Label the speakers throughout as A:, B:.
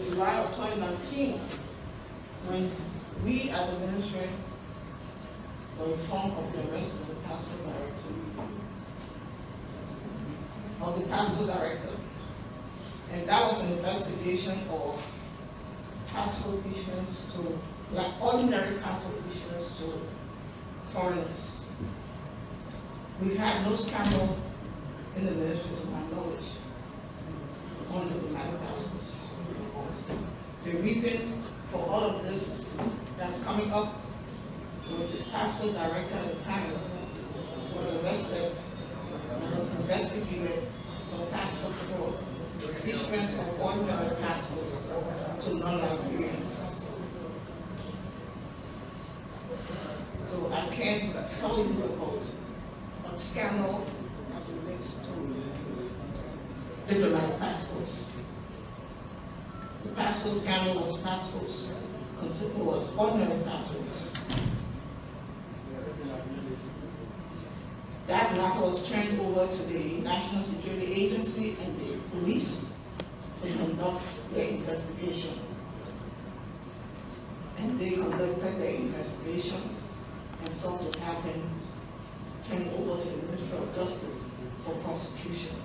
A: July of 2019, when we at the ministry were informed of the arrest of the passport director. And that was an investigation of passport issuance to, like ordinary passport issuance to foreigners. We've had no scandal in the ministry, to my knowledge, on diplomatic passports. The reason for all of this that's coming up was the passport director at the time was arrested and was investigated for passport fraud, issuance of ordinary passports to non-Liberians. So I can't tell you about a scandal as it relates to diplomatic passports. The passport scandal was ordinary passports. That matter was turned over to the National Security Agency and the police to conduct their investigation. And they conducted their investigation and sought to have him turned over to the Ministry of Justice for prosecution.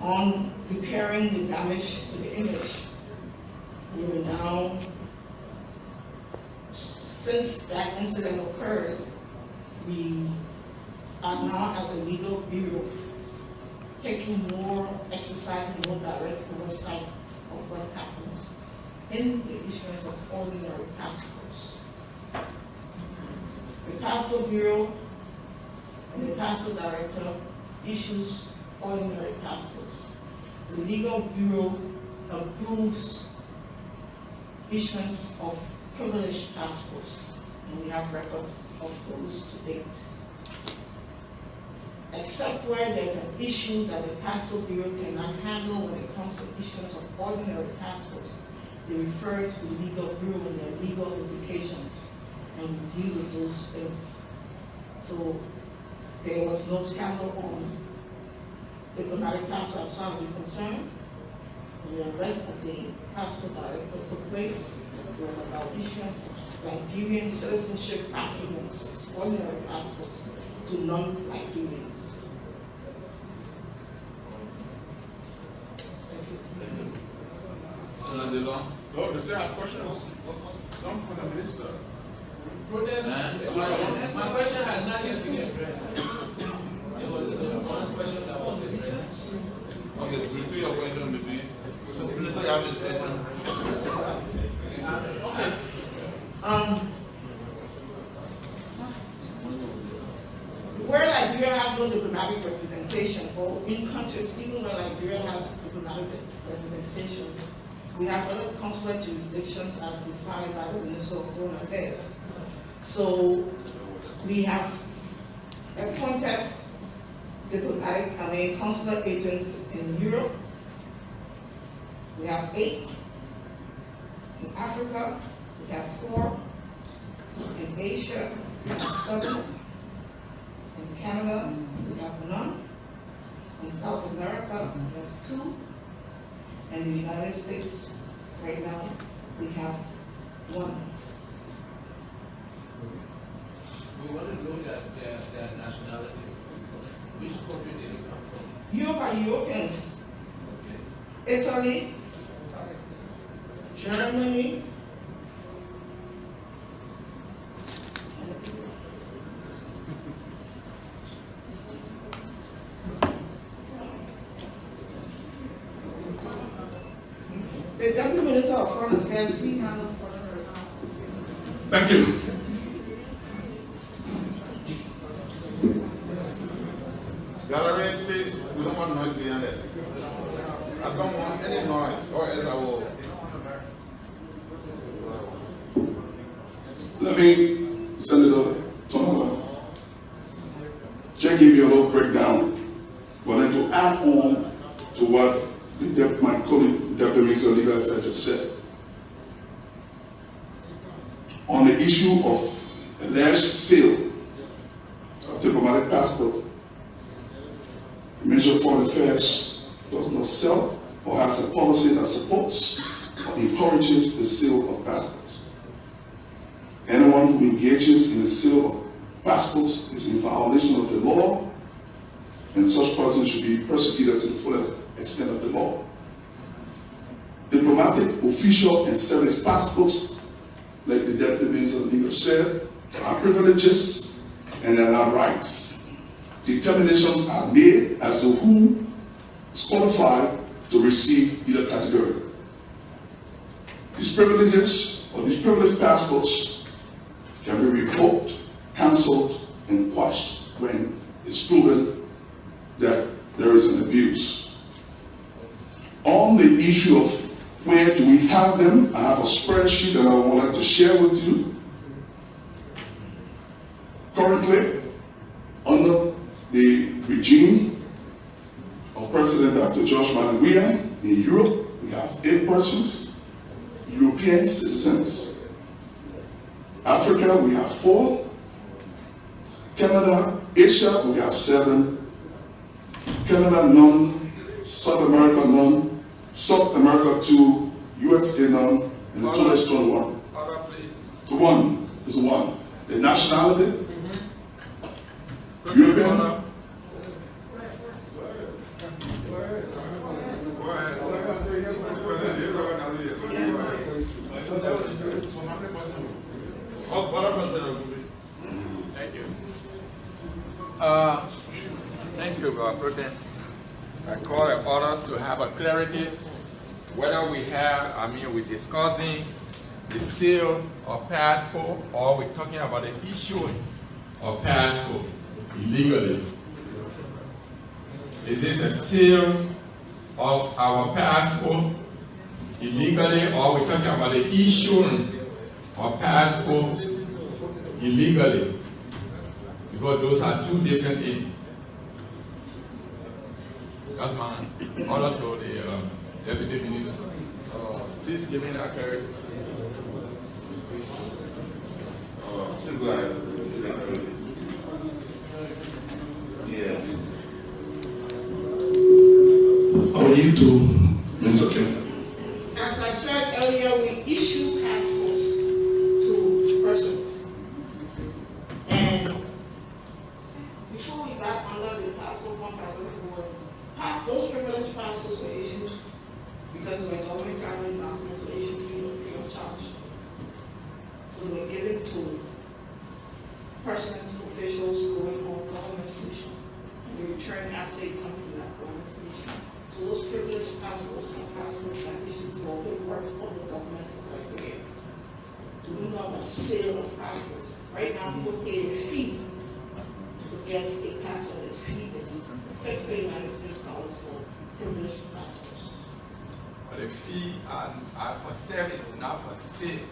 A: On repairing the damage to the image, we will now, since that incident occurred, we are now as a legal bureau exercising more direct oversight of what happens in the issuance of ordinary passports. The Passport Bureau and the Passport Director issues ordinary passports. The Legal Bureau approves issuance of privileged passports, and we have records of those to date. Except where there's an issue that the Passport Bureau cannot handle when it comes to issuance of ordinary passports, they refer to the Legal Bureau and their legal implications, and we deal with those things. So there was no scandal on diplomatic passport as far as we're concerned. When the arrest of the passport director took place, it was about issuance of Liberian citizenship documents, ordinary passports, to non-Liberians. Thank you.
B: No, does there have questions? Some for the minister.
C: My question has not yet been addressed. It was the first question that was addressed.
B: Okay, repeat your question, maybe. So, minister, you have his question.
A: Okay. Where Liberia has no diplomatic representation, or in countries, even where Liberia has diplomatic representations, we have other consular jurisdictions as defined by the Minister of Foreign Affairs. So we have appointed consular agents in Europe. We have 8. In Africa, we have 4. In Asia, we have 7. In Canada, we have none. In South America, we have 2. And in the United States, right now, we have 1.
C: We want to know their nationality. Which country did they come from?
A: Europe are Europeans.
C: Okay.
A: Italy, Germany, the Deputy Minister of Foreign Affairs, he handles foreign affairs.
D: Thank you.
B: Gallery, please. We don't want noise behind it. I don't want any noise, or else I will.
D: Let me send it over to Nola. Just give you a little breakdown, but then to add on to what my colleague, Deputy Minister of Legal Affairs, just said. On the issue of alleged sale of diplomatic passport Affairs does not sell or has a policy that supports or encourages the sale of passports. Anyone who engages in the sale of passports is in violation of the law, and such person should be prosecuted to the fullest extent of the law. Diplomatic, official, and service passports, like the Deputy Minister of Legal said, are privileges and are not rights. Determinations are made as to who is qualified to receive either category. These privileges or these privileged passports can be revoked, cancelled, and quashed when it's proven that there is an abuse. On the issue of where do we have them, I have a spreadsheet that I would like to share with you. Currently, under the regime of President Dr. George Managua in Europe, we have 8 persons, European citizens. Africa, we have 4. Canada, Asia, we have 7. Canada, none. South America, none. South America, 2. USA, none. And the total is 21.
B: Order, please.
D: To 1 is 1. The nationality,
B: European.
D: European.
B: Go
C: Thank you. Thank you, Protein.
B: I call the orders to have a
C: Clarity, whether we're discussing the sale of passport or we're talking about the issuing of passport illegally. Is this a sale of our passport illegally, or we're talking about the issuing of passport illegally? Because those are 2 different things. That's my order to the Deputy Minister. Please give me that clarity.
B: Go ahead. Yeah.
D: Are you to Minister Kim?
A: As I said earlier, we issue passports to persons. And before we got under the passport contract, those privileged passports were issued because when government traveling documents were issued free of charge. So they were given to persons, officials going on government solution. And they return after they come from that government solution. So those privileged passports are passports that issued for the work of the government criteria. Do not a sale of passports. Right now, people pay a fee to get a passport. This fee is $50 United States dollars for privileged passports.
C: But the fee are for service, not for sale.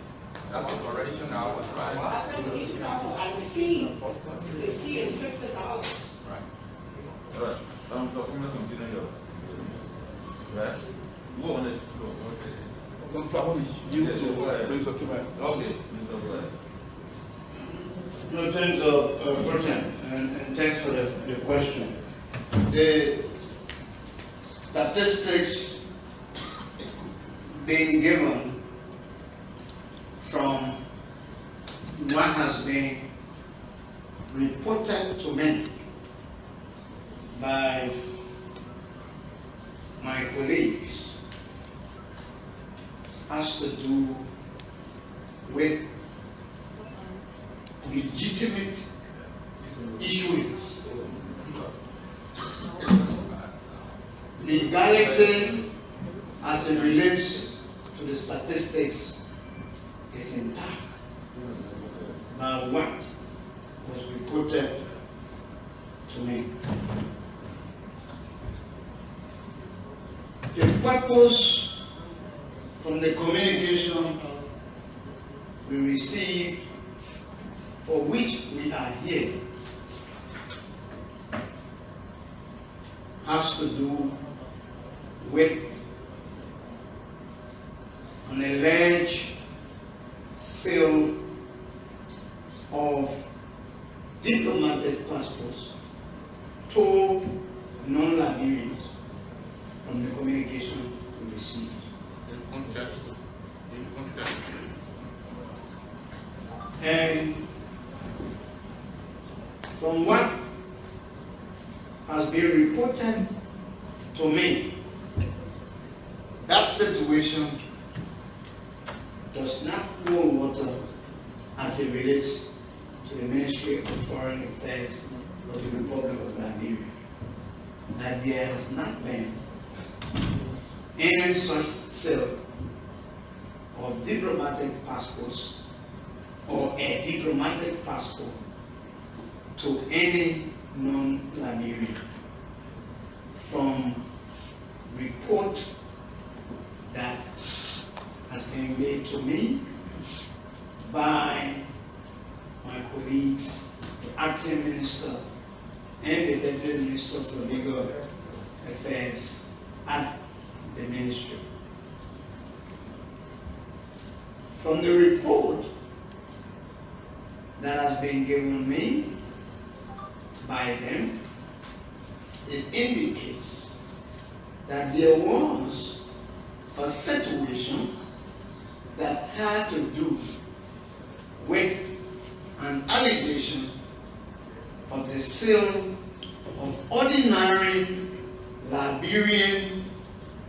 C: That's the correction I was trying to.
A: I said we issue passports, and the fee is $50.
C: Right.
B: All right. I'm talking about something else. Right? Go on it.
D: You to Minister Kim.
B: Okay. Go ahead.
E: No, thanks, Protein, and thanks for the question. The statistics being given from what has been reported to me by my colleagues has to do with legitimate issues. Legality as it relates to the statistics is intact. Now what was reported to me? The purpose from the communication we received, for which we are here, has to do with an alleged sale of diplomatic passports to non-Liberians from the communication we received.
B: In context.
E: And from what has been reported to me, that situation does not hold water as it relates to the Ministry of Foreign Affairs of the Republic of Liberia. That there has not been any such sale of diplomatic passports or a diplomatic passport to any non-Liberian. From report that has been made to me by my colleagues, the acting minister and the deputy minister for legal affairs at the ministry. From the report that has been given me by them, it indicates that there was a situation that had to do with an allegation of the sale of ordinary Liberian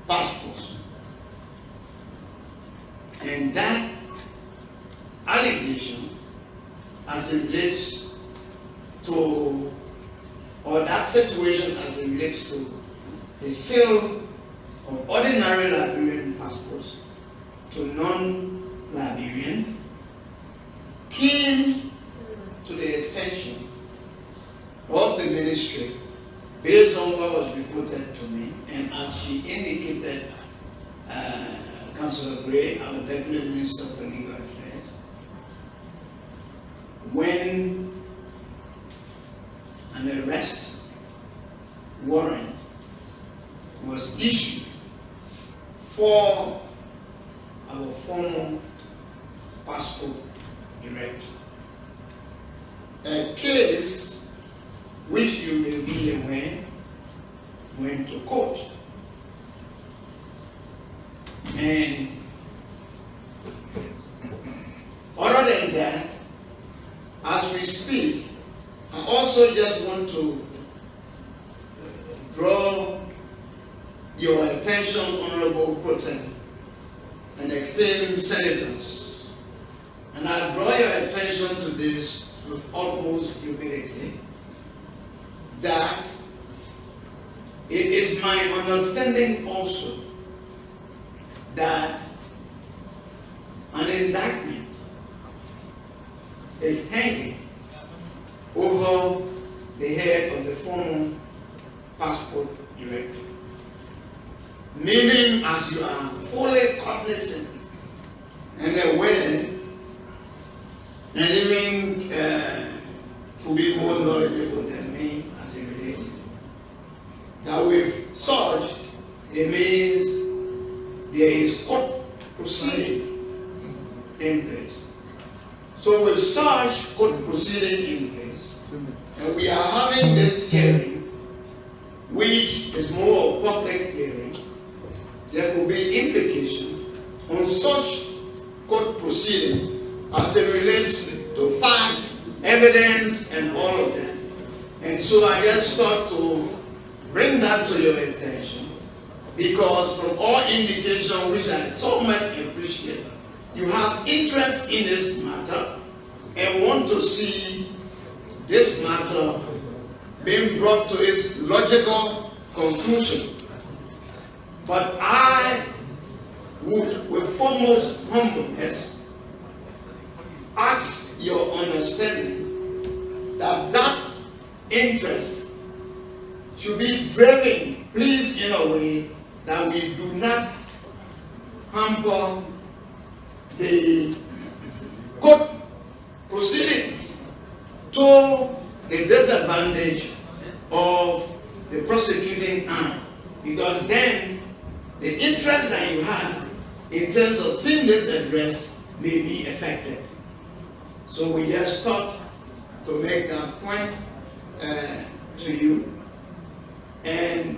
E: passports. And that allegation, as it relates to, or that situation as it relates to the sale of ordinary Liberian passports to non-Liberian, came to the attention of the ministry based on what was reported to me, and as she indicated, Councillor Gray, our Deputy Minister for Legal Affairs, when an arrest warrant was issued for our former passport director, a case which you may be aware went to court. And other than that, as we speak, I also just want to draw your attention, Honorable Protem, and esteemed senators, and I draw your attention to this with utmost humility, that it is my understanding also that an indictment is hanging over the head of the former passport director. Meaning, as you are fully cognizant and aware, and even to be more knowledgeable than me as it relates, that with such, it means there is court proceeding in place. So with such court proceeding in place, and we are having this hearing, which is more of a public hearing, there could be implications on such court proceeding as it relates to facts, evidence, and all of that. And so I just thought to bring that to your attention, because from all indication, which I so much appreciate, you have interest in this matter and want to see this matter being brought to its logical conclusion. But I would, with foremost humbleness, ask your understanding that that interest should be driven, please, in a way that we do not hamper the court proceedings to the disadvantage of the prosecuting arm, because then the interest that you have in terms of seeing this address may be affected. So we just thought to make that point to you. And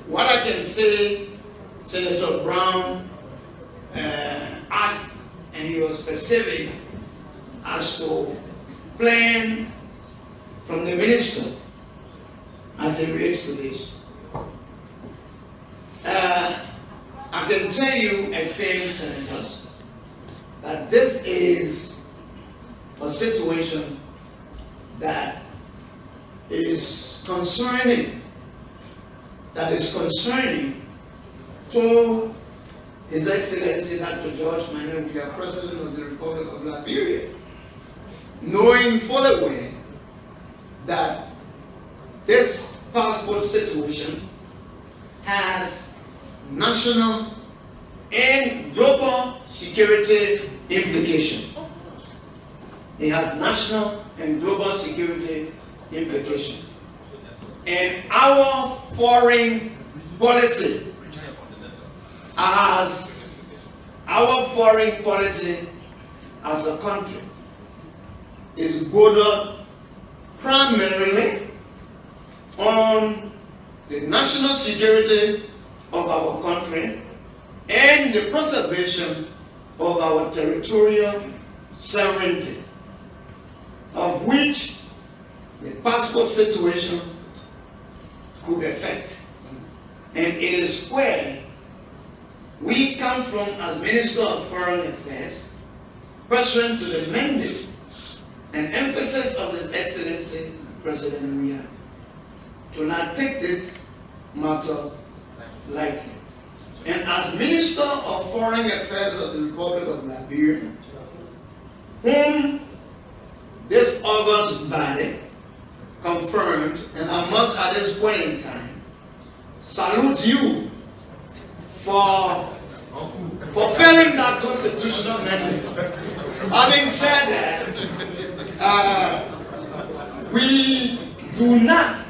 E: what I can say Senator Brown asked, and he was specific as to plan from the minister as it relates to this. I can tell you, esteemed senators, that this is a situation that is concerning, to His Excellency Dr. George Manneh, President of the Republic of Liberia, knowing fully well that this passport situation has national and global security implications. It has national and global security implications. And our foreign policy as a country is bordered primarily on the national security of our country and the preservation of our territorial sovereignty, of which the passport situation could affect. And it is where we come from as Minister of Foreign Affairs, pursuant to the mandate and emphasis of His Excellency President Weah, to not take this matter lightly. And as Minister of Foreign Affairs of the Republic of Liberia, whom this August body confirmed, and I must at this point in time salute you for fulfilling that constitutional mandate. Having said that, we do not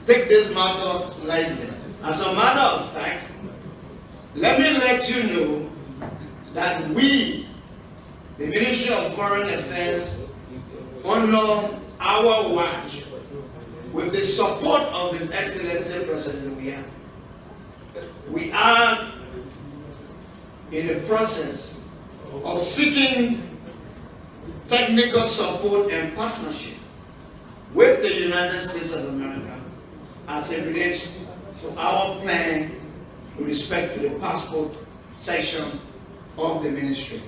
E: take this matter lightly. As a matter of fact, let me let you know that we, the Ministry of Foreign Affairs, honor our watch with the support of His Excellency President Weah. We are in the process of seeking technical support and partnership with the United States of America as it relates to our plan with respect to the passport section of the ministry,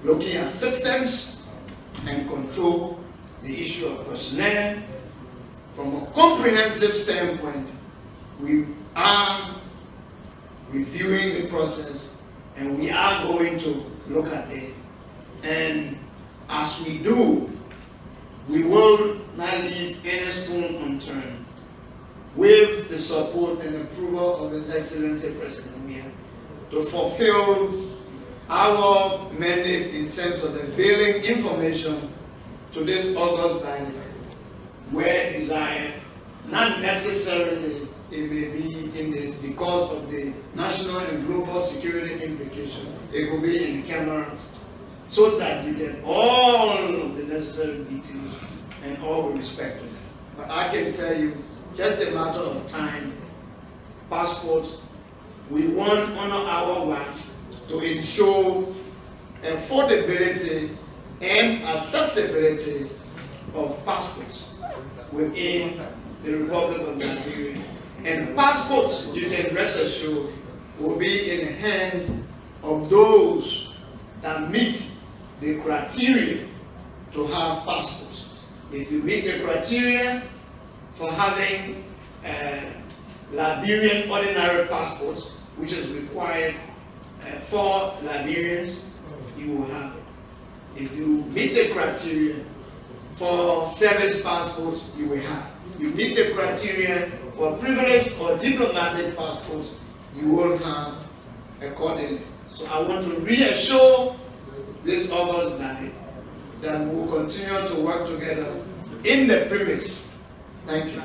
E: looking at systems and control, the issue of personnel. From a comprehensive standpoint, we are reviewing the process and we are going to look at it. And as we do, we will not leave any stone unturned with the support and approval of His Excellency President Weah to fulfill our mandate in terms of availing information to this August body where desired, not necessarily it may be in this because of the national and global security implication. It will be in camera so that you get all of the necessary details and all with respect to that. But I can tell you, just a matter of time, passports, we want on our watch to ensure affordability and accessibility of passports within the Republic of Liberia. And passports, you can rest assured, will be in the hands of those that meet the criteria to have passports. If you meet the criteria for having Liberian ordinary passports, which is required for Liberians, you will have it. If you meet the criteria for service passports, you will have it. You meet the criteria for privileged or diplomatic passports, you will have accordingly. So I want to reassure this August body that we will continue to work together in the premise. Thank you.